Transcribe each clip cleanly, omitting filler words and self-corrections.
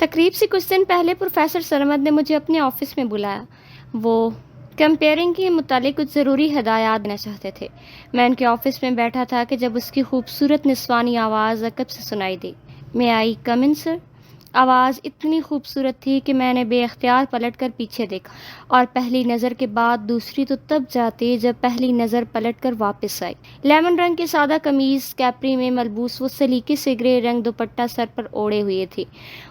تقریب سے کچھ دن پہلے پروفیسر سرمد نے مجھے اپنے آفس میں بلایا۔ وہ کمپیئرنگ کے متعلق کچھ ضروری ہدایات دینا چاہتے تھے۔ میں ان کے آفس میں بیٹھا تھا کہ جب اس کی خوبصورت نسوانی آواز عقب سے سنائی دی۔ میں آئی کم ان سر؟ آواز اتنی خوبصورت تھی کہ میں نے بے اختیار پلٹ کر پیچھے دیکھا، اور پہلی نظر کے بعد دوسری تو تب جاتی جب پہلی نظر پلٹ کر واپس آئی۔ لیمن رنگ کے سادہ قمیض کیپری میں ملبوس وہ سلیقے سے گرے رنگ دوپٹہ سر پر اوڑھے ہوئے تھی۔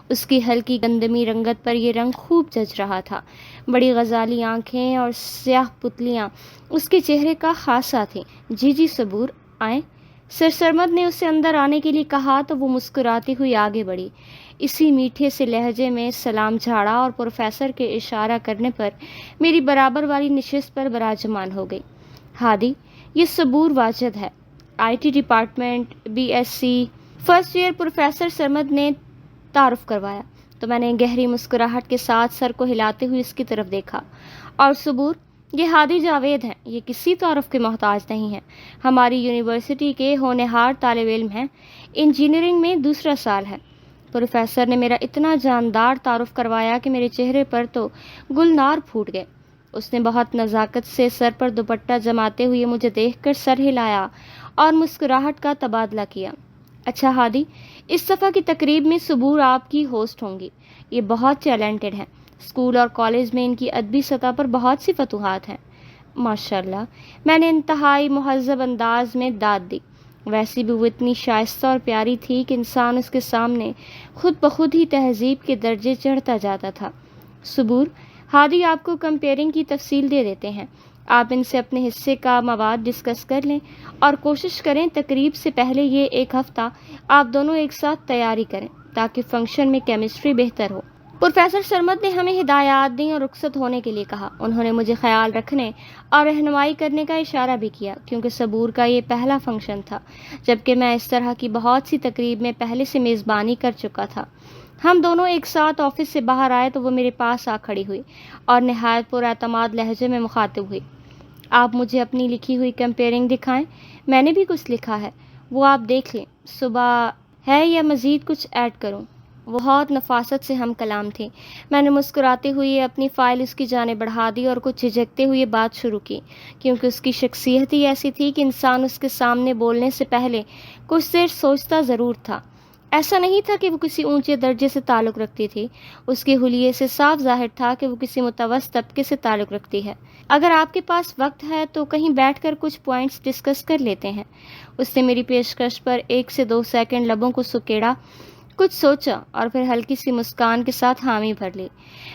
اس کی ہلکی گندمی رنگت پر یہ رنگ خوب جچ رہا تھا۔ بڑی غزالی آنکھیں اور سیاہ پتلیاں اس کے چہرے کا خاصہ تھیں۔ جی صبور، آئیں۔ سر سرمد نے اسے اندر آنے کے لیے کہا تو وہ مسکراتی ہوئی آگے بڑھی۔ اسی میٹھے سے لہجے میں سلام جھاڑا اور پروفیسر کے اشارہ کرنے پر میری برابر والی نشست پر براجمان ہو گئی۔ ہادی، یہ صبور واجد ہے، IT department BSc first year, professor Sarmad نے تعارف کروایا تو میں نے گہری مسکراہٹ کے ساتھ سر کو ہلاتے ہوئے اس کی طرف دیکھا۔ اور صبور، یہ ہادی جاوید ہیں، یہ کسی تعارف کے محتاج نہیں ہیں، ہماری یونیورسٹی کے ہونہار طالب علم ہیں، انجینئرنگ میں دوسرا سال ہے۔ پروفیسر نے میرا اتنا جاندار تعارف کروایا کہ میرے چہرے پر تو گلنار پھوٹ گئے۔ اس نے بہت نزاکت سے سر پر دوپٹہ جماتے ہوئے مجھے دیکھ کر سر ہلایا اور مسکراہٹ کا تبادلہ کیا۔ اچھا ہادی، اس دفعہ کی تقریب میں صبور آپ کی ہوسٹ ہوں گی۔ یہ بہت ٹیلنٹڈ ہیں، اسکول اور کالج میں ان کی ادبی سطح پر بہت سی فتوحات ہیں۔ ماشاءاللہ، میں نے انتہائی مہذب انداز میں داد دی۔ ویسے بھی وہ اتنی شائستہ اور پیاری تھی کہ انسان اس کے سامنے خود بخود ہی تہذیب کے درجے چڑھتا جاتا تھا۔ صبور، ہادی آپ کو کمپیئرنگ کی تفصیل دے دیتے ہیں، آپ ان سے اپنے حصے کا مواد ڈسکس کر لیں اور کوشش کریں تقریب سے پہلے یہ ایک ہفتہ آپ دونوں ایک ساتھ تیاری کریں تاکہ فنکشن میں کیمسٹری بہتر ہو۔ پروفیسر سرمد نے ہمیں ہدایات دیں اور رخصت ہونے کے لیے کہا۔ انہوں نے مجھے خیال رکھنے اور رہنمائی کرنے کا اشارہ بھی کیا، کیونکہ صبور کا یہ پہلا فنکشن تھا، جبکہ میں اس طرح کی بہت سی تقریب میں پہلے سے میزبانی کر چکا تھا۔ ہم دونوں ایک ساتھ آفس سے باہر آئے تو وہ میرے پاس آ کھڑی ہوئی اور نہایت پر اعتماد لہجے میں مخاطب ہوئی۔ آپ مجھے اپنی لکھی ہوئی کمپیئرنگ دکھائیں، میں نے بھی کچھ لکھا ہے، وہ آپ دیکھ لیں۔ صبح ہے یا مزید کچھ ایڈ کروں؟ وہ بہت نفاست سے ہم کلام تھی۔ میں نے مسکراتے ہوئے اپنی فائل اس کی جانب بڑھا دی اور کچھ جھجکتے ہوئے بات شروع کی، کیونکہ اس کی شخصیت ہی ایسی تھی کہ انسان اس کے سامنے بولنے سے پہلے کچھ دیر سوچتا ضرور تھا۔ ایسا نہیں تھا کہ وہ کسی اونچے درجے سے تعلق رکھتی تھی، اس کے حلیے سے صاف ظاہر تھا کہ وہ کسی متوسط طبقے سے تعلق رکھتی ہے۔ اگر آپ کے پاس وقت ہے تو کہیں بیٹھ کر کچھ پوائنٹس ڈسکس کر لیتے ہیں۔ اس نے میری پیشکش پر 1 سے 2 سیکنڈ لبوں کو سکیڑا، کچھ سوچا اور پھر ہلکی سی مسکان کے ساتھ حامی بھر لی۔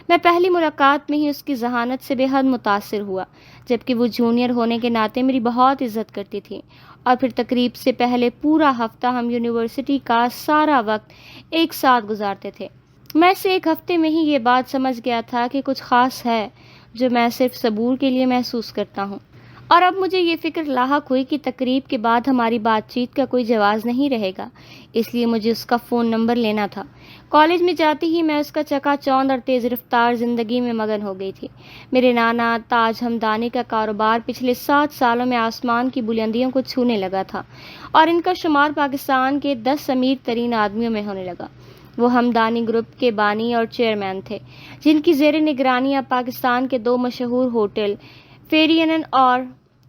میں پہلی ملاقات میں ہی اس کی ذہانت سے بے حد متاثر ہوا، جبکہ وہ جونیئر ہونے کے ناطے میری بہت عزت کرتی تھی، اور پھر تقریب سے پہلے پورا ہفتہ ہم یونیورسٹی کا سارا وقت ایک ساتھ گزارتے تھے۔ میں سے ایک ہفتے میں ہی یہ بات سمجھ گیا تھا کہ کچھ خاص ہے جو میں صرف صبور کے لیے محسوس کرتا ہوں، اور اب مجھے یہ فکر لاحق ہوئی کہ تقریب کے بعد ہماری بات چیت کا کوئی جواز نہیں رہے گا، اس لیے مجھے اس کا فون نمبر لینا تھا۔ کالج میں جاتی ہی میں اس کا چکا چوند اور تیز رفتار زندگی میں مگن ہو گئی تھی۔ میرے نانا تاج ہمدانی کا کاروبار پچھلے 7 سالوں میں آسمان کی بلندیوں کو چھونے لگا تھا، اور ان کا شمار پاکستان کے 10 امیر ترین آدمیوں میں ہونے لگا۔ وہ ہمدانی گروپ کے بانی اور چیئرمین تھے، جن کی زیر نگرانی اب پاکستان کے 2 مشہور ہوٹل فیرینن اور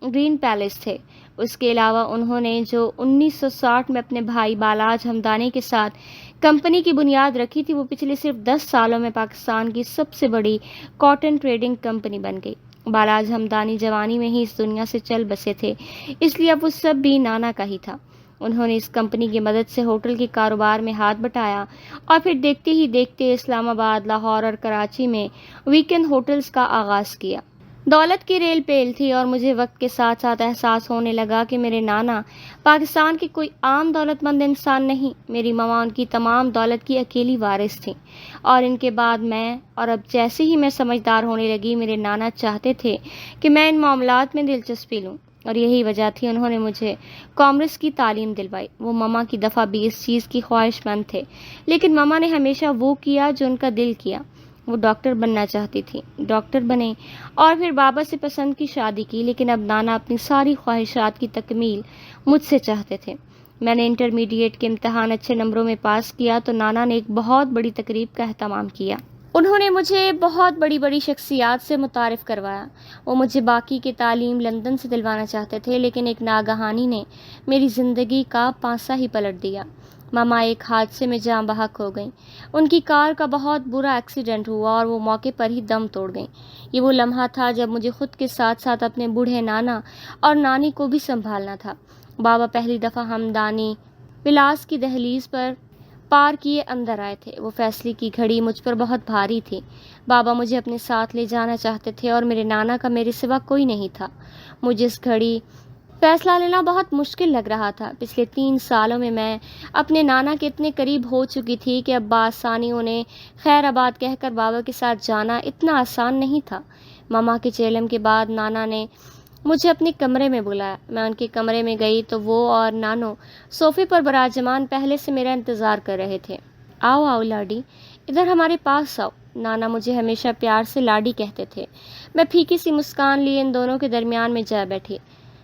گرین پیلس تھے۔ اس کے علاوہ انہوں نے جو 1960 میں اپنے بھائی بالاج ہمدانی کے ساتھ کمپنی کی بنیاد رکھی تھی، وہ پچھلے صرف 10 سالوں میں پاکستان کی سب سے بڑی کاٹن ٹریڈنگ کمپنی بن گئی۔ بالاج ہمدانی جوانی میں ہی اس دنیا سے چل بسے تھے، اس لیے اب وہ سب بھی نانا کا ہی تھا۔ انہوں نے اس کمپنی کی مدد سے ہوٹل کے کاروبار میں ہاتھ بٹایا، اور پھر دیکھتے ہی دیکھتے اسلام آباد، لاہور اور کراچی میں ویکینڈ ہوٹلز کا آغاز کیا۔ دولت کی ریل پیل تھی، اور مجھے وقت کے ساتھ ساتھ احساس ہونے لگا کہ میرے نانا پاکستان کے کوئی عام دولت مند انسان نہیں، میری ماں ان کی تمام دولت کی اکیلی وارث تھیں، اور ان کے بعد میں۔ اور اب جیسے ہی میں سمجھدار ہونے لگی، میرے نانا چاہتے تھے کہ میں ان معاملات میں دلچسپی لوں، اور یہی وجہ تھی انہوں نے مجھے کامرس کی تعلیم دلوائی۔ وہ ماما کی دفعہ 20 چیز کی خواہش مند تھے، لیکن ماما نے ہمیشہ وہ کیا جو ان کا دل کیا۔ وہ ڈاکٹر بننا چاہتی تھی، ڈاکٹر بنے، اور پھر بابا سے پسند کی شادی کی، لیکن اب نانا اپنی ساری خواہشات کی تکمیل مجھ سے چاہتے تھے۔ میں نے انٹرمیڈیٹ کے امتحان اچھے نمبروں میں پاس کیا تو نانا نے ایک بہت بڑی تقریب کا اہتمام کیا۔ انہوں نے مجھے بہت بڑی بڑی شخصیات سے متعارف کروایا۔ وہ مجھے باقی کی تعلیم لندن سے دلوانا چاہتے تھے، لیکن ایک ناگہانی نے میری زندگی کا پانسا ہی پلٹ دیا۔ ماما ایک حادثے میں جاں بحق ہو گئیں۔ ان کی کار کا بہت برا ایکسیڈنٹ ہوا اور وہ موقع پر ہی دم توڑ گئیں۔ یہ وہ لمحہ تھا جب مجھے خود کے ساتھ ساتھ اپنے بوڑھے نانا اور نانی کو بھی سنبھالنا تھا۔ بابا پہلی دفعہ ہمدانی ولاس کی دہلیز پر پار کیے اندر آئے تھے۔ وہ فیصلے کی گھڑی مجھ پر بہت بھاری تھی۔ بابا مجھے اپنے ساتھ لے جانا چاہتے تھے اور میرے نانا کا میرے سوا کوئی نہیں تھا۔ مجھے اس گھڑی فیصلہ لینا بہت مشکل لگ رہا تھا۔ پچھلے 3 سالوں میں میں اپنے نانا کے اتنے قریب ہو چکی تھی کہ اب بآسانی انہیں خیر آباد کہہ کر بابا کے ساتھ جانا اتنا آسان نہیں تھا۔ ماما کے چیلم کے بعد نانا نے مجھے اپنے کمرے میں بلایا۔ میں ان کے کمرے میں گئی تو وہ اور نانو صوفے پر براجمان پہلے سے میرا انتظار کر رہے تھے۔ آؤ آؤ لاڈی، ادھر ہمارے پاس آؤ۔ نانا مجھے ہمیشہ پیار سے لاڈی کہتے تھے۔ میں پھیکی سی مسکان لیے ان دونوں کے درمیان میں جا بیٹھی۔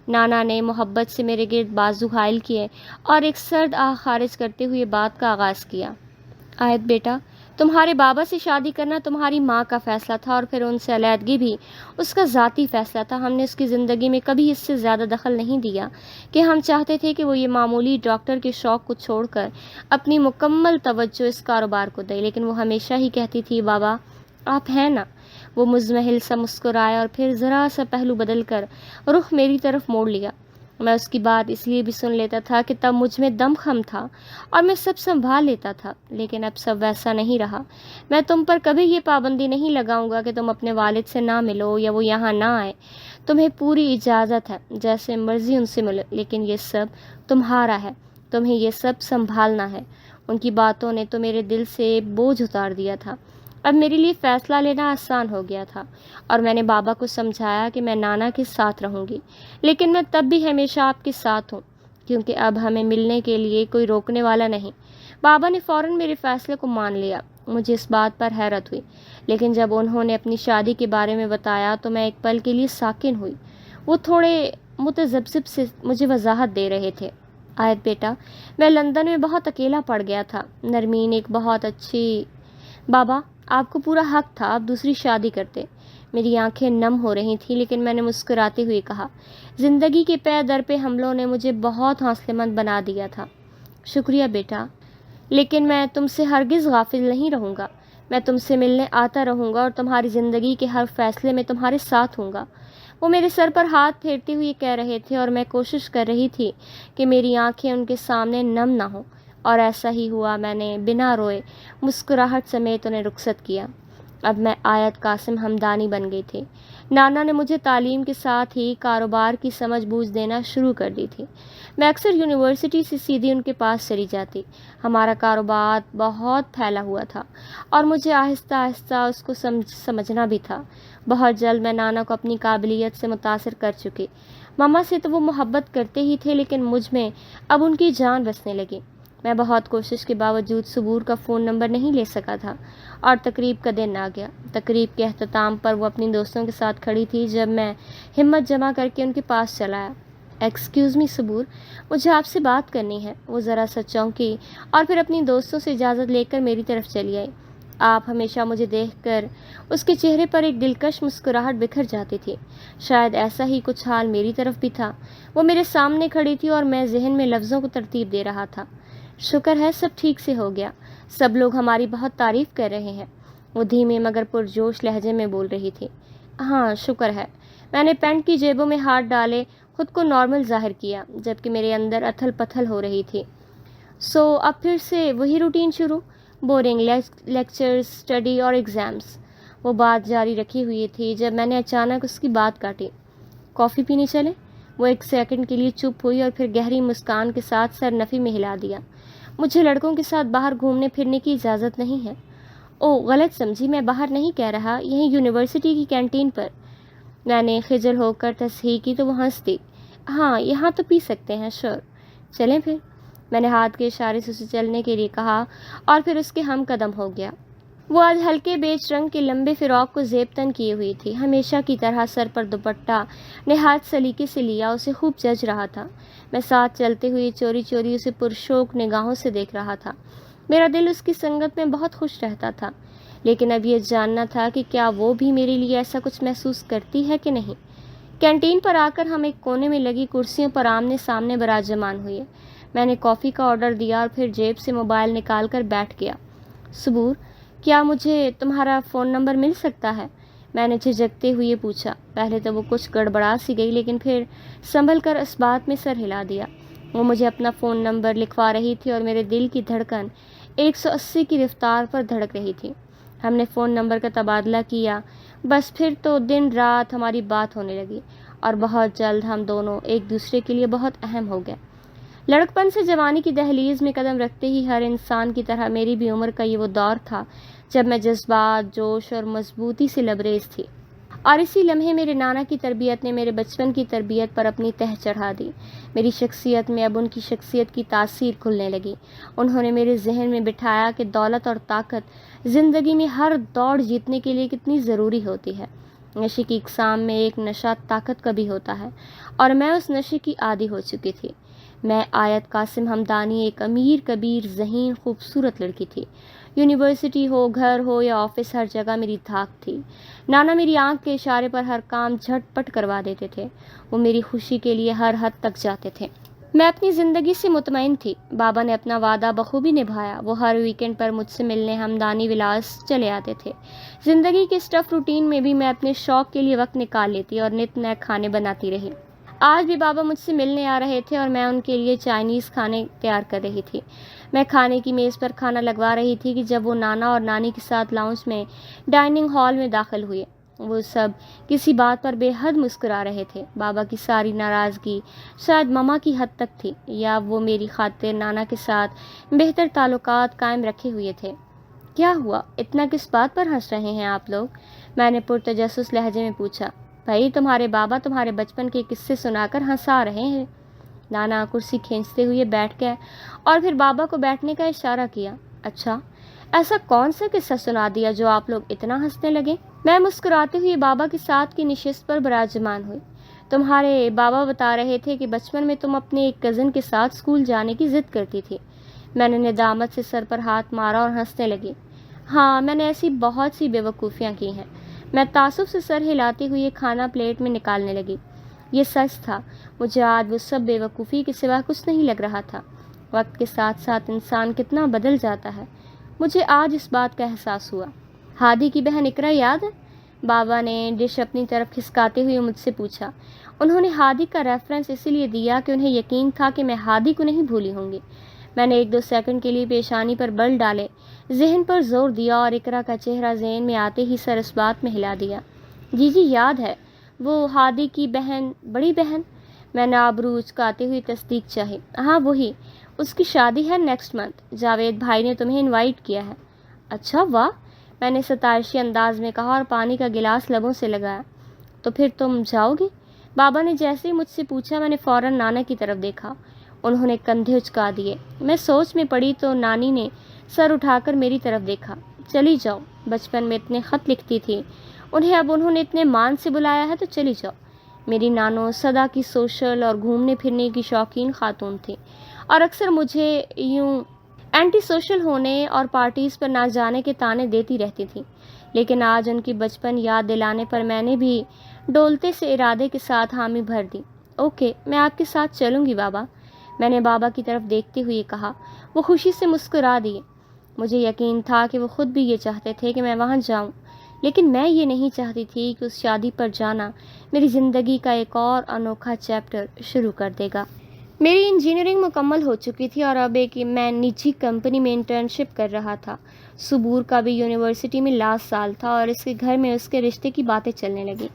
نانا نے محبت سے میرے گرد بازو حائل کیے اور ایک سرد آہ خارج کرتے ہوئے بات کا آغاز کیا۔ آیت بیٹا، تمہارے بابا سے شادی کرنا تمہاری ماں کا فیصلہ تھا اور پھر ان سے علیحدگی بھی اس کا ذاتی فیصلہ تھا۔ ہم نے اس کی زندگی میں کبھی اس سے زیادہ دخل نہیں دیا کہ ہم چاہتے تھے کہ وہ یہ معمولی ڈاکٹر کے شوق کو چھوڑ کر اپنی مکمل توجہ اس کاروبار کو دے، لیکن وہ ہمیشہ ہی کہتی تھی بابا آپ ہیں نا۔ وہ مزمحل سا مسکرایا اور پھر ذرا سا پہلو بدل کر رخ میری طرف موڑ لیا۔ میں اس کی بات اس لیے بھی سن لیتا تھا کہ تب مجھ میں دم خم تھا اور میں سب سنبھال لیتا تھا، لیکن اب سب ویسا نہیں رہا۔ میں تم پر کبھی یہ پابندی نہیں لگاؤں گا کہ تم اپنے والد سے نہ ملو یا وہ یہاں نہ آئے۔ تمہیں پوری اجازت ہے، جیسے مرضی ان سے ملو، لیکن یہ سب تمہارا ہے، تمہیں یہ سب سنبھالنا ہے۔ ان کی باتوں نے تو میرے دل سے بوجھ اتار دیا تھا۔ اب میرے لیے فیصلہ لینا آسان ہو گیا تھا اور میں نے بابا کو سمجھایا کہ میں نانا کے ساتھ رہوں گی، لیکن میں تب بھی ہمیشہ آپ کے ساتھ ہوں، کیونکہ اب ہمیں ملنے کے لیے کوئی روکنے والا نہیں۔ بابا نے فوراً میرے فیصلے کو مان لیا۔ مجھے اس بات پر حیرت ہوئی، لیکن جب انہوں نے اپنی شادی کے بارے میں بتایا تو میں ایک پل کے لیے ساکن ہوئی۔ وہ تھوڑے متذبذب سے مجھے وضاحت دے رہے تھے۔ آیت بیٹا، میں لندن میں بہت اکیلا پڑ گیا تھا۔ نرمین ایک بہت اچھی بابا، آپ کو پورا حق تھا، آپ دوسری شادی کرتے۔ میری آنکھیں نم ہو رہی تھیں، لیکن میں نے مسکراتے ہوئے کہا، زندگی کے پے در پہ حملوں نے مجھے بہت حوصلے مند بنا دیا تھا۔ شکریہ بیٹا، لیکن میں تم سے ہرگز غافل نہیں رہوں گا۔ میں تم سے ملنے آتا رہوں گا اور تمہاری زندگی کے ہر فیصلے میں تمہارے ساتھ ہوں گا۔ وہ میرے سر پر ہاتھ پھیرتے ہوئے کہہ رہے تھے اور میں کوشش کر رہی تھی کہ میری آنکھیں ان کے سامنے نم نہ ہوں، اور ایسا ہی ہوا۔ میں نے بنا روئے مسکراہٹ سمیت انہیں رخصت کیا۔ اب میں آیت قاسم ہمدانی بن گئی تھی۔ نانا نے مجھے تعلیم کے ساتھ ہی کاروبار کی سمجھ بوجھ دینا شروع کر دی تھی۔ میں اکثر یونیورسٹی سے سیدھی ان کے پاس چلی جاتی۔ ہمارا کاروبار بہت پھیلا ہوا تھا اور مجھے آہستہ آہستہ اس کو سمجھنا بھی تھا۔ بہت جلد میں نانا کو اپنی قابلیت سے متاثر کر چکی۔ ماما سے تو وہ محبت کرتے ہی تھے، لیکن مجھ میں اب ان کی جان بسنے لگی۔ میں بہت کوشش کے باوجود صبور کا فون نمبر نہیں لے سکا تھا اور تقریب کا دن آ گیا۔ تقریب کے اختتام پر وہ اپنی دوستوں کے ساتھ کھڑی تھی جب میں ہمت جمع کر کے ان کے پاس چلا آیا۔ ایکسکیوز می صبور، مجھے آپ سے بات کرنی ہے۔ وہ ذرا سا چونکی اور پھر اپنی دوستوں سے اجازت لے کر میری طرف چلی آئی۔ آپ ہمیشہ مجھے دیکھ کر اس کے چہرے پر ایک دلکش مسکراہٹ بکھر جاتی تھی۔ شاید ایسا ہی کچھ حال میری طرف بھی تھا۔ وہ میرے سامنے کھڑی تھی اور میں ذہن میں لفظوں کو ترتیب دے رہا تھا۔ شکر ہے سب ٹھیک سے ہو گیا، سب لوگ ہماری بہت تعریف کر رہے ہیں۔ وہ دھیمے مگر پرجوش لہجے میں بول رہی تھی۔ ہاں شکر ہے۔ میں نے پینٹ کی جیبوں میں ہاتھ ڈالے خود کو نارمل ظاہر کیا، جبکہ میرے اندر اتھل پتھل ہو رہی تھی۔ سو اب پھر سے وہی روٹین شروع، بورنگ لیکچرز، اسٹڈی اور ایگزامز۔ وہ بات جاری رکھی ہوئی تھی جب میں نے اچانک اس کی بات کاٹی۔ کافی پینے چلے؟ وہ ایک سیکنڈ کے لیے چپ ہوئی اور پھر گہری مسکان کے ساتھ سر نفی میں ہلا دیا۔ مجھے لڑکوں کے ساتھ باہر گھومنے پھرنے کی اجازت نہیں ہے۔ او غلط سمجھی، میں باہر نہیں کہہ رہا، یہیں یونیورسٹی کی کینٹین پر۔ میں نے خجل ہو کر تصحیح کی تو وہ ہنس دی۔ ہاں یہاں تو پی سکتے ہیں، شور، چلیں پھر۔ میں نے ہاتھ کے اشارے سے اسے چلنے کے لیے کہا اور پھر اس کے ہم قدم ہو گیا۔ وہ آج ہلکے بیج رنگ کے لمبے فراق کو زیب تن کیے ہوئی تھی، ہمیشہ کی طرح سر پر دوپٹہ نہایت سلیقے سے لیا اسے خوب جچ رہا تھا۔ میں ساتھ چلتے ہوئے چوری چوری اسے پرشوق نگاہوں سے دیکھ رہا تھا۔ میرا دل اس کی سنگت میں بہت خوش رہتا تھا، لیکن اب یہ جاننا تھا کہ کیا وہ بھی میرے لیے ایسا کچھ محسوس کرتی ہے کہ نہیں۔ کینٹین پر آ کر ہم ایک کونے میں لگی کرسیوں پر آمنے سامنے براجمان ہوئے۔ میں نے کافی کا آرڈر دیا اور پھر جیب سے موبائل نکال کر بیٹھ گیا۔ صبور، کیا مجھے تمہارا فون نمبر مل سکتا ہے؟ میں نے جھجکتے ہوئے پوچھا۔ پہلے تو وہ کچھ گڑبڑا سی گئی، لیکن پھر سنبھل کر اس بات میں سر ہلا دیا۔ وہ مجھے اپنا فون نمبر لکھوا رہی تھی اور میرے دل کی دھڑکن 180 کی رفتار پر دھڑک رہی تھی۔ ہم نے فون نمبر کا تبادلہ کیا، بس پھر تو دن رات ہماری بات ہونے لگی اور بہت جلد ہم دونوں ایک دوسرے کے لیے بہت اہم ہو گئے۔ لڑکپن سے جوانی کی دہلیز میں قدم رکھتے ہی ہر انسان کی طرح میری بھی عمر کا یہ وہ دور تھا جب میں جذبات، جوش اور مضبوطی سے لبریز تھی، اور اسی لمحے میرے نانا کی تربیت نے میرے بچپن کی تربیت پر اپنی تہ چڑھا دی۔ میری شخصیت میں اب ان کی شخصیت کی تاثیر کھلنے لگی۔ انہوں نے میرے ذہن میں بٹھایا کہ دولت اور طاقت زندگی میں ہر دوڑ جیتنے کے لیے کتنی ضروری ہوتی ہے۔ نشے کی اقسام میں ایک نشہ طاقت کا بھی ہوتا ہے، اور میں اس نشے کی عادی ہو چکی تھی۔ میں آیت قاسم ہمدانی ایک امیر کبیر ذہین خوبصورت لڑکی تھی۔ یونیورسٹی ہو، گھر ہو یا آفس، ہر جگہ میری دھاک تھی۔ نانا میری آنکھ کے اشارے پر ہر کام جھٹ پٹ کروا دیتے تھے۔ وہ میری خوشی کے لیے ہر حد تک جاتے تھے۔ میں اپنی زندگی سے مطمئن تھی۔ بابا نے اپنا وعدہ بخوبی نبھایا۔ وہ ہر ویکنڈ پر مجھ سے ملنے ہمدانی ولاس چلے آتے تھے۔ زندگی کے اسٹف روٹین میں بھی میں اپنے شوق کے لیے وقت نکال لیتی اور نت نئے کھانے بناتی رہی۔ آج بھی بابا مجھ سے ملنے آ رہے تھے اور میں ان کے لیے چائنیز کھانے تیار کر رہی تھی۔ میں کھانے کی میز پر کھانا لگوا رہی تھی کہ جب وہ نانا اور نانی کے ساتھ لاؤنج میں ڈائننگ ہال میں داخل ہوئے۔ وہ سب کسی بات پر بے حد مسکرا رہے تھے۔ بابا کی ساری ناراضگی شاید ماما کی حد تک تھی، یا وہ میری خاطر نانا کے ساتھ بہتر تعلقات قائم رکھے ہوئے تھے۔ کیا ہوا؟ اتنا کس بات پر ہنس رہے ہیں آپ لوگ؟ میں نے پرتجسس لہجے میں پوچھا۔ بھائی، تمہارے بابا تمہارے بچپن کے قصے سنا کر ہنسا رہے ہیں۔ نانا کرسی کھینچتے ہوئے بیٹھ گئے اور پھر بابا کو بیٹھنے کا اشارہ کیا۔ اچھا، ایسا کون سا قصہ سنا دیا جو آپ لوگ اتنا ہنسنے لگے؟ میں مسکراتے ہوئے بابا کے ساتھ کی نشست پر براجمان ہوئی۔ تمہارے بابا بتا رہے تھے کہ بچپن میں تم اپنے ایک کزن کے ساتھ اسکول جانے کی ضد کرتی تھی۔ میں نے ندامت سے سر پر ہاتھ مارا اور ہنسنے لگی۔ ہاں، میں نے ایسی بہت سی بیوقوفیاں کی ہیں۔ میں تعصب سے سر ہلاتے ہوئے کھانا پلیٹ میں نکالنے لگی۔ یہ سچ تھا، مجھے آج وہ سب بیوقوفی کے سوا کچھ نہیں لگ رہا تھا۔ وقت کے ساتھ ساتھ انسان کتنا بدل جاتا ہے، مجھے آج اس بات کا احساس ہوا۔ ہادی کی بہن اقرا یاد ہے؟ بابا نے ڈش اپنی طرف کھسکاتے ہوئے مجھ سے پوچھا۔ انہوں نے ہادی کا ریفرنس اسی لیے دیا کہ انہیں یقین تھا کہ میں ہادی کو نہیں بھولی ہوں گی۔ میں نے 1-2 سیکنڈ کے لیے پیشانی پر بل ڈالے، ذہن پر زور دیا اور اقرا کا چہرہ ذہن میں آتے ہی سر اس بات میں ہلا دیا۔ جی یاد ہے، وہ ہادی کی بہن، بڑی بہن؟ میں نے آبرو اچکاتے ہوئے تصدیق چاہی۔ ہاں وہی، اس کی شادی ہے نیکسٹ منتھ۔ جاوید بھائی نے تمہیں انوائٹ کیا ہے۔ اچھا، واہ، میں نے ستائشی انداز میں کہا اور پانی کا گلاس لبوں سے لگایا۔ تو پھر تم جاؤ گی؟ بابا نے جیسے ہی مجھ سے پوچھا میں نے فوراً نانا کی طرف دیکھا۔ انہوں نے کندھے اچکا دیے۔ میں سوچ میں پڑی تو نانی نے سر اٹھا کر میری طرف دیکھا۔ چلی جاؤ، بچپن میں اتنے خط لکھتی تھی، اب انہوں نے اتنے مان سے بلایا ہے تو چلی جاؤ۔ میری نانو سدا کی سوشل اور گھومنے پھرنے کی شوقین خاتون تھی، اور اکثر مجھے یوں اینٹی سوشل ہونے اور پارٹیز پر نہ جانے کے طعنے دیتی رہتی تھی، لیکن آج ان کی بچپن یاد دلانے پر میں نے بھی ڈولتے سے ارادے کے ساتھ حامی بھر دی۔ اوکے، میں آپ کے ساتھ چلوں گی بابا، میں نے بابا کی طرف دیکھتے ہوئے کہا۔ وہ خوشی سے مسکرا دیے۔ مجھے یقین تھا کہ وہ خود بھی یہ چاہتے تھے کہ میں وہاں جاؤں، لیکن میں یہ نہیں چاہتی تھی کہ اس شادی پر جانا میری زندگی کا ایک اور انوکھا چیپٹر شروع کر دے گا۔ میری انجینئرنگ مکمل ہو چکی تھی اور اب ایک میں نجی کمپنی میں انٹرنشپ کر رہا تھا۔ صبور کا بھی یونیورسٹی میں لاسٹ سال تھا اور اس کے گھر میں اس کے رشتے کی باتیں چلنے لگیں۔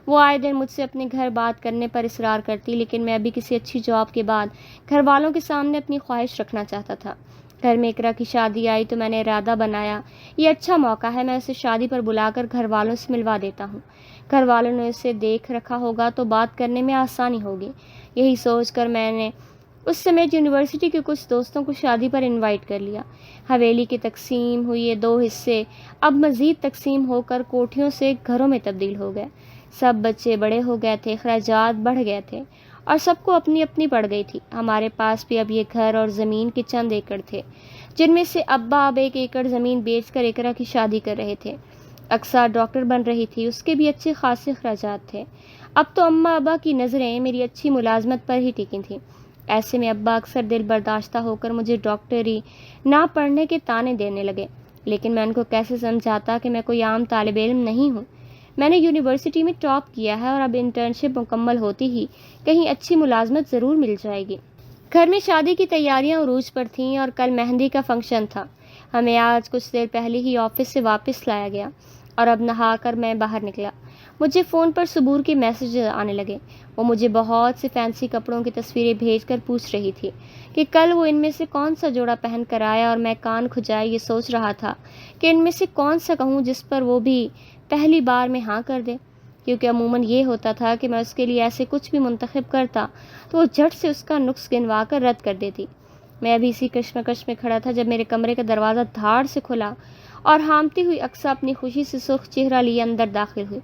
وہ آئے دن مجھ سے اپنے گھر بات کرنے پر اصرار کرتی، لیکن میں ابھی کسی اچھی جاب کے بعد گھر والوں کے سامنے اپنی خواہش رکھنا چاہتا تھا۔ گھر میں اقرا کی شادی آئی تو میں نے ارادہ بنایا، یہ اچھا موقع ہے، میں اسے شادی پر بلا کر گھر والوں سے ملوا دیتا ہوں۔ گھر والوں نے اسے دیکھ رکھا ہوگا تو بات کرنے میں آسانی ہوگی۔ یہی سوچ کر میں نے اس سمیت یونیورسٹی کے کچھ دوستوں کو شادی پر انوائٹ کر لیا۔ حویلی کی تقسیم ہوئی یہ 2 حصے اب مزید تقسیم ہو کر کوٹھیوں سے گھروں میں تبدیل ہو گئے۔ سب بچے بڑے ہو گئے تھے، اخراجات بڑھ گئے تھے اور سب کو اپنی اپنی پڑ گئی تھی۔ ہمارے پاس بھی اب یہ گھر اور زمین کے چند ایکڑ تھے، جن میں سے ابا اب 1 ایکڑ زمین بیچ کر اقرا کی شادی کر رہے تھے۔ اقصیٰ ڈاکٹر بن رہی تھی، اس کے بھی اچھے خاصے اخراجات تھے۔ اب تو اماں ابا کی نظریں میری اچھی ملازمت پر ہی ٹکی تھیں۔ ایسے میں ابا اکثر دل برداشتہ ہو کر مجھے ڈاکٹری نہ پڑھنے کے طعنے دینے لگے، لیکن میں ان کو کیسے سمجھاتا کہ میں کوئی عام طالب علم نہیں ہوں۔ میں نے یونیورسٹی میں ٹاپ کیا ہے اور اب انٹرنشپ مکمل ہوتی ہی کہیں اچھی ملازمت ضرور مل جائے گی۔ گھر میں شادی کی تیاریاں عروج پر تھیں اور کل مہندی کا فنکشن تھا۔ ہمیں آج کچھ دیر پہلے ہی آفس سے واپس لایا گیا اور اب نہا کر میں باہر نکلا۔ مجھے فون پر صبور کے میسیج آنے لگے۔ وہ مجھے بہت سے فینسی کپڑوں کی تصویریں بھیج کر پوچھ رہی تھی کہ کل وہ ان میں سے کون سا جوڑا پہن کر آیا، اور میں کان کھجائے یہ سوچ رہا تھا کہ ان میں سے کون سا کہوں جس پر وہ بھی پہلی بار میں ہاں کر دے، کیونکہ عموماً یہ ہوتا تھا کہ میں اس کے لیے ایسے کچھ بھی منتخب کرتا تو وہ جھٹ سے اس کا نقص گنوا کر رد کر دیتی۔ میں ابھی اسی کشمکش میں کھڑا تھا جب میرے کمرے کا دروازہ دھاڑ سے کھلا اور ہامتی ہوئی اقصیٰ اپنی خوشی سے سرخ چہرہ لیے اندر داخل ہوئی۔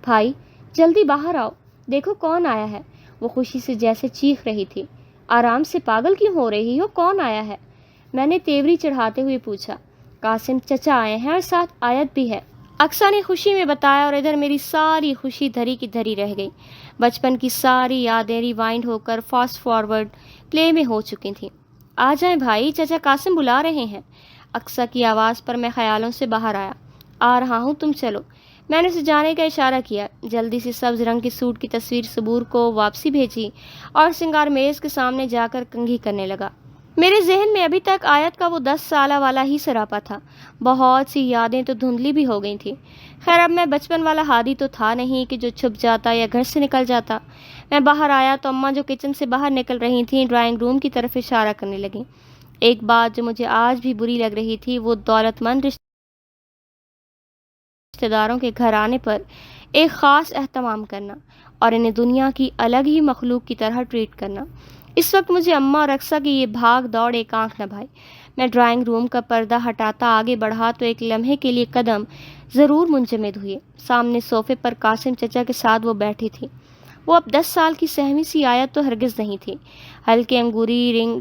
بھائی جلدی باہر آؤ، دیکھو کون آیا ہے۔ وہ خوشی سے جیسے چیخ رہی تھی۔ آرام سے پاگل کیوں ہو رہی ہو، کون آیا ہے؟ میں نے تیوری چڑھاتے ہوئے پوچھا۔ قاسم چچا آئے ہیں اور ساتھ آیت بھی ہے، اقصیٰ نے خوشی میں بتایا، اور ادھر میری ساری خوشی دھری کی دھری رہ گئی۔ بچپن کی ساری یادیں ریوائنڈ ہو کر فاسٹ فارورڈ پلے میں ہو چکی تھیں۔ آ جائیں بھائی، چچا قاسم بلا رہے ہیں۔ اقصیٰ کی آواز پر میں خیالوں سے باہر آیا۔ آ رہا ہوں، تم چلو۔ میں نے اسے جانے کا اشارہ کیا، جلدی سے سبز رنگ کے سوٹ کی تصویر صبور کو واپسی بھیجی اور سنگار میز کے سامنے جا کر کنگھی کرنے لگا۔ میرے ذہن میں ابھی تک آیت کا وہ 10 سالہ والا ہی سراپا تھا، بہت سی یادیں تو دھندلی بھی ہو گئی تھیں۔ خیر اب میں بچپن والا ہادی تو تھا نہیں کہ جو چھپ جاتا یا گھر سے نکل جاتا۔ میں باہر آیا تو اماں جو کچن سے باہر نکل رہی تھیں ڈرائنگ روم کی طرف اشارہ کرنے لگیں۔ ایک بات جو مجھے آج بھی بری لگ رہی تھی، وہ دولت مند رشتہ داروں کے گھر آنے پر ایک خاص اہتمام کرنا اور انہیں دنیا کی الگ ہی مخلوق کی طرح ٹریٹ کرنا۔ اس وقت مجھے اماں اور اقصیٰ کی یہ بھاگ دوڑ ایک آنکھ نہ بھائی۔ میں ڈرائنگ روم کا پردہ ہٹاتا آگے بڑھا تو ایک لمحے کے لیے قدم ضرور منجمد ہوئے۔ سامنے صوفے پر قاسم چچا کے ساتھ وہ بیٹھی تھی۔ وہ اب 10 سال کی سہمی سی آیت تو ہرگز نہیں تھی۔ ہلکے انگوری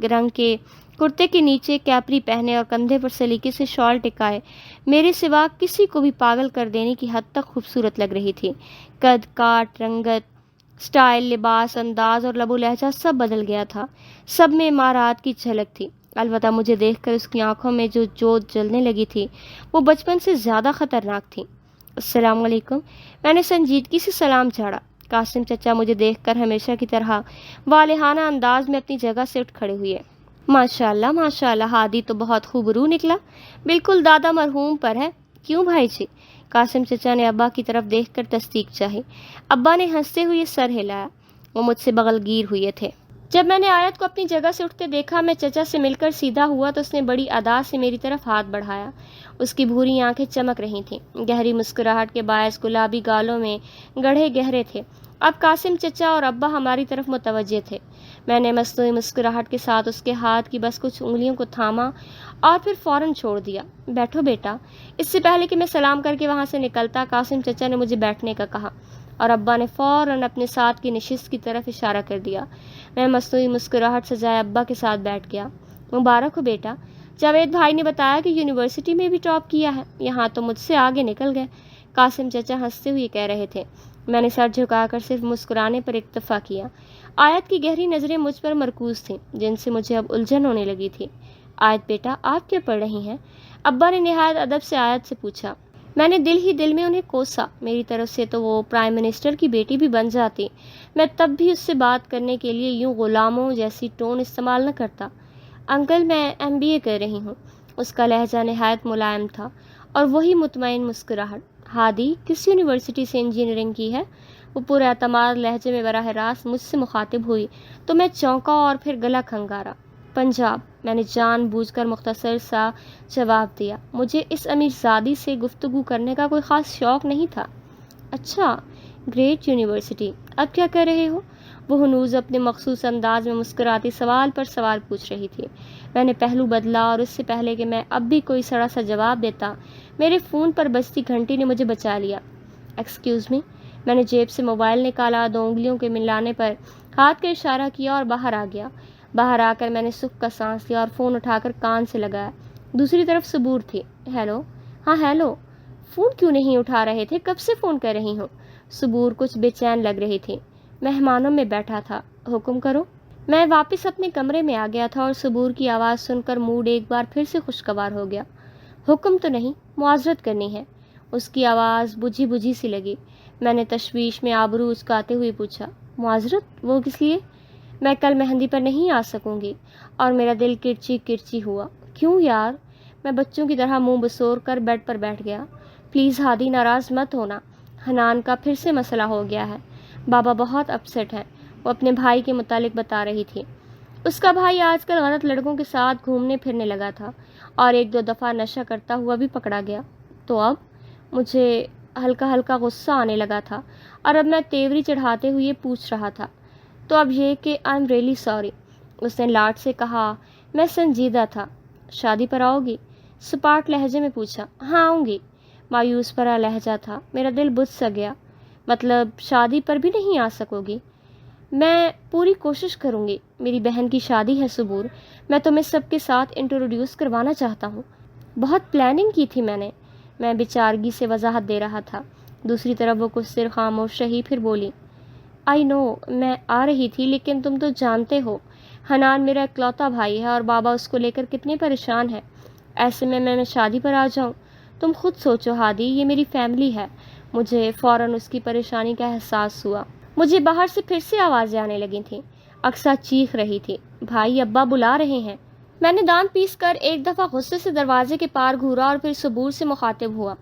رنگ کے کرتے کے نیچے کیپری پہنے اور کندھے پر سلیقے سے شال ٹکائے میرے سوا کسی کو بھی پاگل کر دینے کی حد تک خوبصورت لگ رہی تھی۔ قد کاٹ، رنگت، سٹائل، لباس، انداز اور لب و لہجہ سب بدل گیا تھا۔ سب میں امارات کی جھلک تھی۔ البتہ مجھے دیکھ کر اس کی آنکھوں میں جو جوت جلنے لگی تھی وہ بچپن سے زیادہ خطرناک تھی۔ السلام علیکم، میں نے سنجیدگی سے سلام جھاڑا۔ قاسم چچا مجھے دیکھ کر ہمیشہ کی طرح والہانہ انداز میں اپنی جگہ سے اٹھ کھڑے ہوئے۔ ماشاءاللہ ماشاءاللہ، ہادی تو بہت خوبرو نکلا، بالکل دادا مرحوم پر ہے۔ کیوں بھائی جی؟ قاسم چچا نے ابا کی طرف دیکھ کر تصدیق چاہی۔ ابا نے ہنستے ہوئے سر ہلایا۔ وہ مجھ سے بغل گیر ہوئے تھے۔ جب میں نے آیت کو اپنی جگہ سے اٹھتے دیکھا، میں چچا سے مل کر سیدھا ہوا تو اس نے بڑی ادا سے میری طرف ہاتھ بڑھایا۔ اس کی بھوری آنکھیں چمک رہی تھیں، گہری مسکراہٹ کے باعث گلابی گالوں میں گڑھے گہرے تھے۔ اب قاسم چچا اور ابا ہماری طرف متوجہ تھے۔ میں نے مصنوعی مسکراہٹ کے ساتھ اس کے ہاتھ کی بس کچھ انگلیوں کو تھاما اور پھر فوراً چھوڑ دیا۔ بیٹھو بیٹا۔ اس سے پہلے کہ میں سلام کر کے وہاں سے نکلتا، قاسم چچا نے مجھے بیٹھنے کا کہا اور ابا نے فوراً اپنے ساتھ کی نشست کی طرف اشارہ کر دیا۔ میں مصنوعی مسکراہٹ سجائے ابا کے ساتھ بیٹھ گیا۔ مبارک ہو بیٹا، جاوید بھائی نے بتایا کہ یونیورسٹی میں بھی ٹاپ کیا ہے، یہاں تو مجھ سے آگے نکل گئے، قاسم چچا ہنستے ہوئے کہہ رہے تھے۔ میں نے سر جھکا کر صرف مسکرانے پر اکتفا کیا۔ آیت کی گہری نظریں مجھ پر مرکوز تھیں، جن سے مجھے اب الجھن ہونے لگی تھی۔ آیت بیٹا، آپ کیا پڑھ رہی ہیں؟ ابا نے نہایت ادب سے آیت سے پوچھا۔ میں نے دل ہی دل میں انہیں کوسا۔ میری طرف سے تو وہ پرائم منسٹر کی بیٹی بھی بن جاتی، میں تب بھی اس سے بات کرنے کے لیے یوں غلاموں جیسی ٹون استعمال نہ کرتا۔ انکل، میں MBA کر رہی ہوں۔ اس کا لہجہ نہایت ملائم تھا اور وہی مطمئن مسکراہٹ۔ ہادی، کس یونیورسٹی سے انجینئرنگ کی ہے؟ وہ پورے اعتماد لہجے میں براہ راست مجھ سے مخاطب ہوئی تو میں چونکا اور پھر گلا کھنگارا۔ پنجاب، میں نے جان بوجھ کر مختصر سا جواب دیا۔ مجھے اس امیر زادی سے گفتگو کرنے کا کوئی خاص شوق نہیں تھا۔ اچھا، گریٹ یونیورسٹی، اب کیا کر رہے ہو؟ وہ ہنوز اپنے مخصوص انداز میں مسکراتی سوال پر سوال پوچھ رہی تھی۔ میں نے پہلو بدلا اور اس سے پہلے کہ میں اب بھی کوئی سڑا سا جواب دیتا، میرے فون پر بجتی گھنٹی نے مجھے بچا لیا۔ ایکسکیوز می، میں نے جیب سے موبائل نکالا، 2 انگلیوں کے ملانے پر ہاتھ کا اشارہ کیا اور باہر آ گیا۔ باہر آ کر میں نے سکھ کا سانس لیا اور فون اٹھا کر کان سے لگایا۔ دوسری طرف صبور تھی۔ ہیلو؟ ہاں ہیلو۔ فون کیوں نہیں اٹھا رہے تھے؟ کب سے فون کر رہی ہوں۔ صبور کچھ بے چین لگ رہی تھی۔ مہمانوں میں بیٹھا تھا، حکم کرو۔ میں واپس اپنے کمرے میں آ گیا تھا اور صبور کی آواز سن کر موڈ ایک بار پھر سے خوشگوار ہو گیا۔ حکم تو نہیں، معذرت کرنی ہے۔ اس کی آواز بجھی بجھی سی لگی۔ میں نے تشویش میں آبرو اچکاتے ہوئے پوچھا، معذرت؟ وہ کس لیے؟ میں کل مہندی پر نہیں آ سکوں گی۔ اور میرا دل کرچی کرچی ہوا۔ کیوں یار؟ میں بچوں کی طرح منہ بسور کر بیڈ پر بیٹھ گیا۔ پلیز ہادی، ناراض مت ہونا، حنان کا پھر سے مسئلہ ہو گیا ہے۔ بابا بہت اپسیٹ ہیں، وہ اپنے بھائی کے متعلق بتا رہی تھی۔ اس کا بھائی آج کل غلط لڑکوں کے ساتھ گھومنے پھرنے لگا تھا اور 1-2 دفعہ نشہ کرتا ہوا بھی پکڑا گیا۔ تو اب مجھے ہلکا ہلکا غصہ آنے لگا تھا اور اب میں تیوری چڑھاتے ہوئے پوچھ رہا تھا، تو اب یہ کہ آئی ایم ریئلی سوری۔ اس نے لاڈ سے کہا۔ میں سنجیدہ تھا۔ شادی پر آؤ گی؟ سپاٹ لہجے میں پوچھا۔ ہاں آؤں گی۔ مایوس بھرا لہجہ تھا۔ میرا دل بجھ سا گیا۔ مطلب شادی پر بھی نہیں آ سکو گی؟ میں پوری کوشش کروں گی۔ میری بہن کی شادی ہے صبور، میں تمہیں سب کے ساتھ انٹروڈیوس کروانا چاہتا ہوں۔ بہت پلاننگ کی تھی میں بیچارگی سے وضاحت دے رہا تھا۔ دوسری طرف وہ کچھ دیر خاموش رہی، پھر بولی، آئی نو، میں آ رہی تھی، لیکن تم تو جانتے ہو حنان میرا اکلوتا بھائی ہے اور بابا اس کو لے کر کتنے پریشان ہے۔ ایسے میں شادی پر آ جاؤں؟ تم خود سوچو ہادی، یہ میری فیملی ہے۔ مجھے فوراً اس کی پریشانی کا احساس ہوا۔ مجھے باہر سے پھر سے آوازیں آنے لگی تھیں۔ اقصیٰ چیخ رہی تھی، بھائی ابا بلا رہے ہیں۔ میں نے دانت پیس کر ایک دفعہ غصے سے دروازے کے پار گھورا اور پھر صبور سے مخاطب ہوا،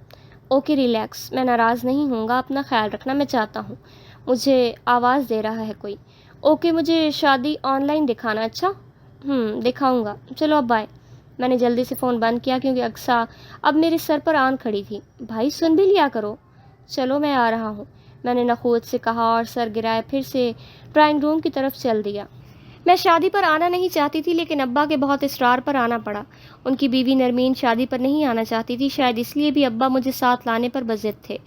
اوکے ریلیکس، میں ناراض نہیں ہوں گا، اپنا خیال رکھنا، میں چاہتا ہوں۔ مجھے آواز دے رہا ہے کوئی۔ اوکے، مجھے شادی آن لائن دکھانا؟ اچھا، دکھاؤں گا، چلو اب بائے۔ میں نے جلدی سے فون بند کیا کیونکہ اقصیٰ اب میرے سر پر آن کھڑی تھی۔ بھائی سن بھی لیا کرو۔ چلو میں آ رہا ہوں، میں نے نخوت سے کہا اور سر گرائے پھر سے ڈرائنگ روم کی طرف چل دیا۔ میں شادی پر آنا نہیں چاہتی تھی، لیکن ابا کے بہت اصرار پر آنا پڑا۔ ان کی بیوی نرمین شادی پر نہیں آنا چاہتی تھی، شاید اس لیے بھی ابا مجھے ساتھ لانے پر بضد تھے۔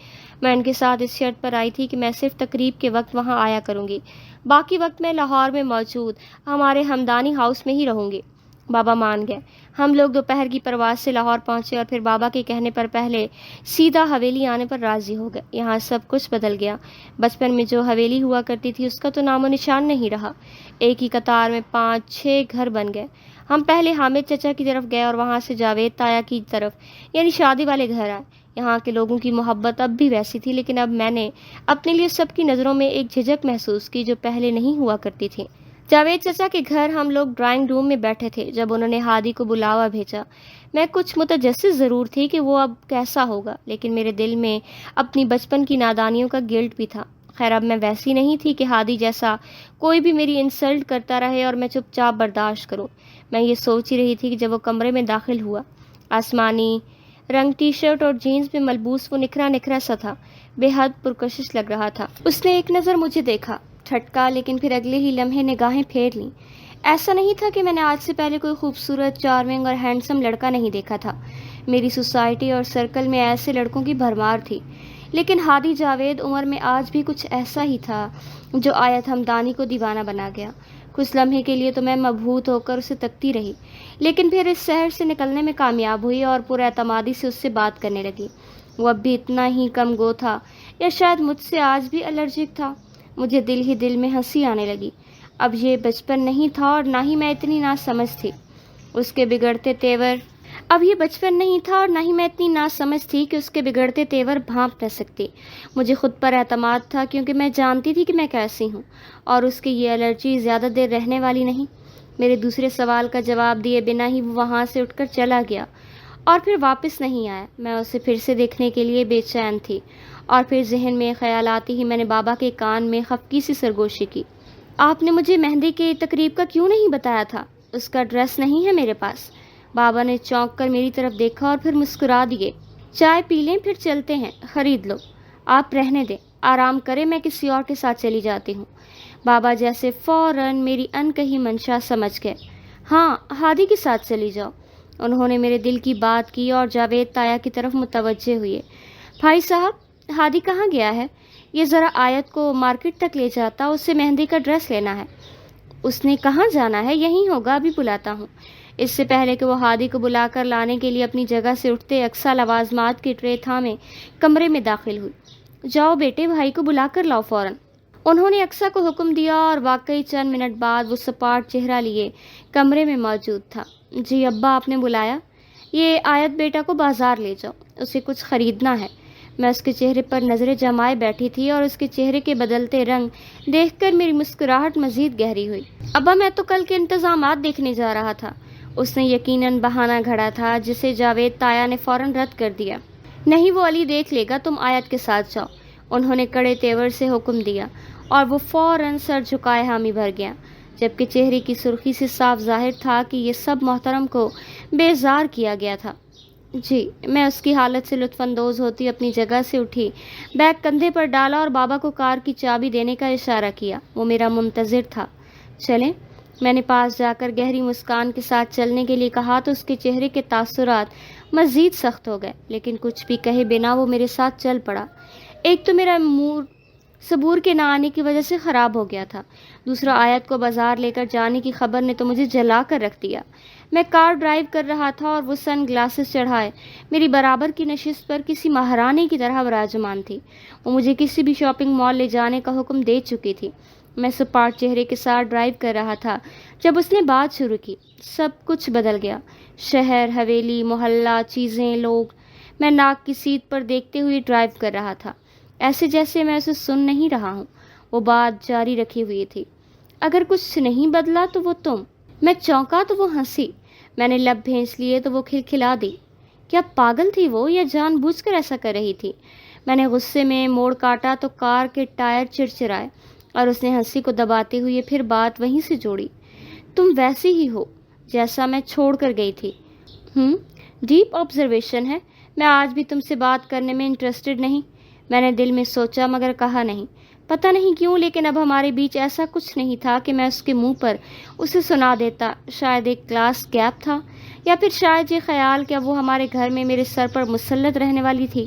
میں ان کے ساتھ اس شرط پر آئی تھی کہ میں صرف تقریب کے وقت وہاں آیا کروں گی، باقی وقت میں لاہور میں موجود ہمارے ہمدانی ہاؤس میں ہی رہوں گی۔ بابا مان گئے۔ ہم لوگ دوپہر کی پرواز سے لاہور پہنچے اور پھر بابا کے کہنے پر پہلے سیدھا حویلی آنے پر راضی ہو گئے۔ یہاں سب کچھ بدل گیا۔ بچپن میں جو حویلی ہوا کرتی تھی اس کا تو نام و نشان نہیں رہا۔ ایک ہی قطار میں 5-6 گھر بن گئے۔ ہم پہلے حامد چچا کی طرف گئے اور وہاں سے جاوید تایا کی طرف، یعنی شادی والے گھر آئے۔ یہاں کے لوگوں کی محبت اب بھی ویسی تھی، لیکن اب میں نے اپنے لیے سب کی نظروں میں ایک جھجک محسوس کی جو پہلے نہیں ہوا کرتی تھی۔ جاوید چچا کے گھر ہم لوگ ڈرائنگ روم میں بیٹھے تھے جب انہوں نے ہادی کو بلاوا بھیجا۔ میں کچھ متجسس ضرور تھی کہ وہ اب کیسا ہوگا، لیکن میرے دل میں اپنی بچپن کی نادانیوں کا گلٹ بھی تھا۔ خیر اب میں ویسی نہیں تھی کہ ہادی جیسا کوئی بھی میری انسلٹ کرتا رہے اور میں چپ چاپ برداشت کروں۔ میں یہ سوچ ہی رہی تھی کہ جب وہ کمرے میں داخل ہوا۔ آسمانی رنگ ٹی شرٹ اور جینز میں ملبوس وہ نکھرا نکھرا سا تھا، بے حد پرکشش لگ رہا تھا۔ اس نے ایک نظر مجھے دیکھا، ٹھٹکا، لیکن پھر اگلے ہی لمحے نگاہیں پھیر لیں۔ ایسا نہیں تھا کہ میں نے آج سے پہلے کوئی خوبصورت، چارمنگ اور ہینڈسم لڑکا نہیں دیکھا تھا۔ میری سوسائٹی اور سرکل میں ایسے لڑکوں کی بھرمار تھی، لیکن ہادی جاوید عمر میں آج بھی کچھ ایسا ہی تھا جو آیت ہمدانی کو دیوانہ بنا گیا۔ کچھ لمحے کے لیے تو میں مبہوت ہو کر اسے تکتی رہی، لیکن پھر اس شہر سے نکلنے میں کامیاب ہوئی اور پر اعتمادی سے اس سے بات کرنے لگی۔ وہ اب بھی اتنا ہی کم گو تھا، یا شاید مجھ سے آج بھی الرجک تھا۔ مجھے دل ہی دل میں ہنسی آنے لگی۔ اب یہ بچپن نہیں تھا اور نہ ہی میں اتنی ناسمجھ تھی اس کے بگڑتے تیور کہ اس کے بگڑتے تیور بھانپ نہ سکتی۔ مجھے خود پر اعتماد تھا کیونکہ میں جانتی تھی کہ میں کیسی ہوں، اور اس کی یہ الرجی زیادہ دیر رہنے والی نہیں۔ میرے دوسرے سوال کا جواب دیے بنا ہی وہ وہاں سے اٹھ کر چلا گیا اور پھر واپس نہیں آیا۔ میں اسے پھر سے دیکھنے کے لیے بے چین تھی، اور پھر ذہن میں خیال آتی ہی میں نے بابا کے کان میں خفقی سی سرگوشی کی، آپ نے مجھے مہندی کی تقریب کا کیوں نہیں بتایا تھا؟ اس کا ڈریس نہیں ہے میرے پاس۔ بابا نے چونک کر میری طرف دیکھا اور پھر مسکرا دیے، چائے پی لیں پھر چلتے ہیں، خرید لو۔ آپ رہنے دیں، آرام کریں، میں کسی اور کے ساتھ چلی جاتی ہوں۔ بابا جیسے فوراً میری انکہی منشا سمجھ گئے۔ ہاں، ہادی کے ساتھ چلی جاؤ۔ انہوں نے میرے دل کی بات کی اور جاوید تایا کی طرف متوجہ ہوئے۔ بھائی صاحب، ہادی کہاں گیا ہے؟ یہ ذرا آیت کو مارکیٹ تک لے جاتا، اس سے مہندی کا ڈریس لینا ہے۔ اس نے کہاں جانا ہے؟ یہیں ہوگا، ابھی بلاتا ہوں۔ اس سے پہلے کہ وہ ہادی کو بلا کر لانے کے لیے اپنی جگہ سے اٹھتے، اقصیٰ لوازمات کی ٹرے تھامے کمرے میں داخل ہوئی۔ جاؤ بیٹے، بھائی کو بلا کر لاؤ فوراً۔ انہوں نے اقصیٰ کو حکم دیا اور واقعی چند منٹ بعد وہ سپاٹ چہرہ لیے کمرے میں موجود تھا۔ جی ابا، آپ نے بلایا؟ یہ آیت بیٹا کو بازار لے جاؤ، اسے کچھ خریدنا ہے۔ میں اس کے چہرے پر نظریں جمائے بیٹھی تھی اور اس کے چہرے کے بدلتے رنگ دیکھ کر میری مسکراہٹ مزید گہری ہوئی۔ ابا، میں تو کل کے انتظامات دیکھنے جا رہا تھا۔ اس نے یقیناً بہانہ گھڑا تھا جسے جاوید تایا نے فوراً رد کر دیا۔ نہیں، وہ علی دیکھ لے گا، تم آیت کے ساتھ جاؤ۔ انہوں نے کڑے تیور سے حکم دیا اور وہ فوراً سر جھکائے حامی بھر گیا، جبکہ چہرے کی سرخی سے صاف ظاہر تھا کہ یہ سب محترم کو بیزار کیا گیا تھا۔ جی، میں اس کی حالت سے لطف اندوز ہوتی اپنی جگہ سے اٹھی، بیگ کندھے پر ڈالا اور بابا کو کار کی چابی دینے کا اشارہ کیا۔ وہ میرا منتظر تھا۔ چلیں، میں نے پاس جا کر گہری مسکان کے ساتھ چلنے کے لیے کہا تو اس کے چہرے کے تاثرات مزید سخت ہو گئے، لیکن کچھ بھی کہے بنا وہ میرے ساتھ چل پڑا۔ ایک تو میرا موڈ صبور کے نہ آنے کی وجہ سے خراب ہو گیا تھا، دوسرا آیت کو بازار لے کر جانے کی خبر نے تو مجھے جلا کر رکھ دیا۔ میں کار ڈرائیو کر رہا تھا اور وہ سن گلاسز چڑھائے میری برابر کی نشست پر کسی مہارانے کی طرح براجمان تھی۔ وہ مجھے کسی بھی شاپنگ مال لے جانے کا حکم دے چکی تھی۔ میں سپاٹ چہرے کے ساتھ ڈرائیو کر رہا تھا جب اس نے بات شروع کی۔ سب کچھ بدل گیا، شہر، حویلی، محلہ، چیزیں، لوگ۔ میں ناک کی سیٹ پر دیکھتے ہوئے ڈرائیو کر رہا تھا، ایسے جیسے میں اسے سن نہیں رہا ہوں۔ وہ بات جاری رکھی ہوئی تھی، اگر کچھ نہیں بدلا تو وہ تم۔ میں چونکا تو وہ ہنسی، میں نے لب بھینس لیے تو وہ کھلکھلا دی۔ کیا پاگل تھی وہ یا جان بوجھ کر ایسا کر رہی تھی؟ میں نے غصے میں موڑ کاٹا تو کار کے ٹائر چرچرائے اور اس نے ہنسی کو دباتے ہوئے پھر بات وہیں سے جوڑی۔ تم ویسی ہی ہو جیسا میں چھوڑ کر گئی تھی۔ ڈیپ آبزرویشن ہے۔ میں آج بھی تم سے بات کرنے میں انٹرسٹڈ نہیں۔ میں نے دل میں سوچا مگر کہا نہیں۔ پتہ نہیں کیوں، لیکن اب ہمارے بیچ ایسا کچھ نہیں تھا کہ میں اس کے منہ پر اسے سنا دیتا۔ شاید ایک کلاس گیپ تھا، یا پھر شاید یہ خیال کہ اب وہ ہمارے گھر میں میرے سر پر مسلط رہنے والی تھی۔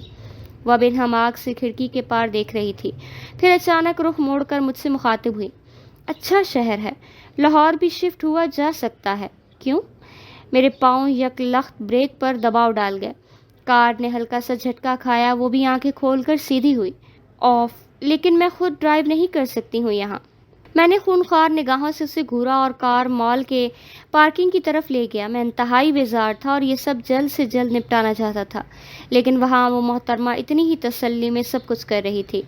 وہ اب انہماک سے کھڑکی کے پار دیکھ رہی تھی، پھر اچانک رخ موڑ کر مجھ سے مخاطب ہوئی۔ اچھا شہر ہے، لاہور بھی شفٹ ہوا جا سکتا ہے۔ کیوں؟ میرے پاؤں یک لخت بریک پر دباؤ ڈال گئے۔ کار نے ہلکا سا جھٹکا کھایا، وہ بھی آنکھیں کھول کر سیدھی ہوئی۔ آف، لیکن میں خود ڈرائیو نہیں کر سکتی ہوں یہاں۔ میں نے خونخوار نگاہوں سے اسے گھورا اور کار مال کے پارکنگ کی طرف لے گیا۔ میں انتہائی بیزار تھا اور یہ سب جلد سے جلد نپٹانا چاہتا تھا، لیکن وہاں وہ محترمہ اتنی ہی تسلی میں سب کچھ کر رہی تھی۔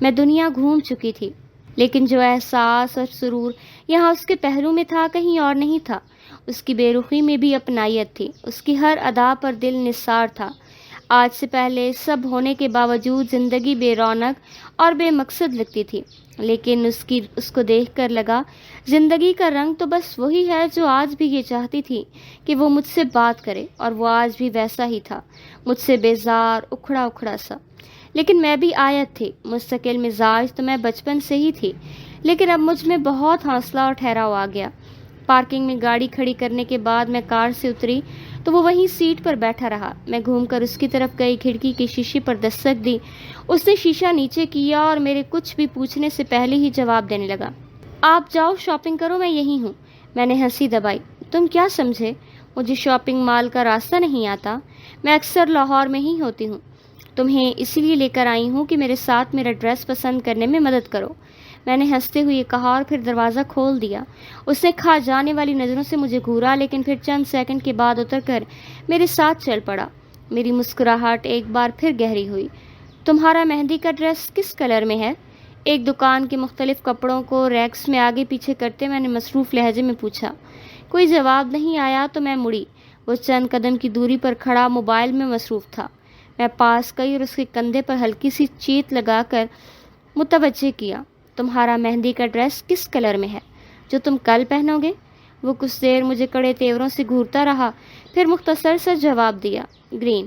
میں دنیا گھوم چکی تھی، لیکن جو احساس اور سرور یہاں اس کے پہلو میں تھا کہیں اور نہیں تھا۔ اس کی بے رخی میں بھی اپنائیت تھی، اس کی ہر ادا پر دل نثار تھا۔ آج سے پہلے سب ہونے کے باوجود زندگی بے رونق اور بے مقصد لگتی تھی، لیکن اس کو دیکھ کر لگا زندگی کا رنگ تو بس وہی ہے جو آج بھی یہ چاہتی تھی کہ وہ مجھ سے بات کرے، اور وہ آج بھی ویسا ہی تھا، مجھ سے بیزار، اکھڑا اکھڑا سا۔ لیکن میں بھی آیت تھی، مستقل مزاج تو میں بچپن سے ہی تھی، لیکن اب مجھ میں بہت حوصلہ اور ٹھہراؤ آ گیا۔ پارکنگ میں گاڑی کھڑی کرنے کے بعد میں کار سے اتری تو وہ وہیں سیٹ پر بیٹھا رہا۔ میں گھوم کر اس کی طرف گئی، کھڑکی کے شیشے پر دستک دی۔ اس نے شیشہ نیچے کیا اور میرے کچھ بھی پوچھنے سے پہلے ہی جواب دینے لگا۔ آپ جاؤ، شاپنگ کرو، میں یہیں ہوں۔ میں نے ہنسی دبائی۔ تم کیا سمجھے؟ مجھے شاپنگ مال کا راستہ نہیں آتا، میں اکثر لاہور میں ہی ہوتی ہوں۔ تمہیں اسی لیے لے کر آئی ہوں کہ میرے ساتھ میرا ڈریس پسند کرنے میں مدد کرو، میں نے ہنستے ہوئے کہا اور پھر دروازہ کھول دیا۔ اس نے کھا جانے والی نظروں سے مجھے گھورا، لیکن پھر چند سیکنڈ کے بعد اتر کر میرے ساتھ چل پڑا۔ میری مسکراہٹ ایک بار پھر گہری ہوئی۔ تمہارا مہندی کا ڈریس کس کلر میں ہے؟ ایک دکان کے مختلف کپڑوں کو ریکس میں آگے پیچھے کرتے میں نے مصروف لہجے میں پوچھا۔ کوئی جواب نہیں آیا تو میں مڑی۔ وہ چند قدم کی دوری پر کھڑا موبائل میں مصروف تھا۔ میں پاس گئی اور اس کے کندھے پر ہلکی سی چیت لگا کر متوجہ کیا۔ تمہارا مہندی کا ڈریس کس کلر میں ہے جو تم کل پہنو گے؟ وہ کچھ دیر مجھے کڑے تیوروں سے گھورتا رہا، پھر مختصر سا جواب دیا، گرین۔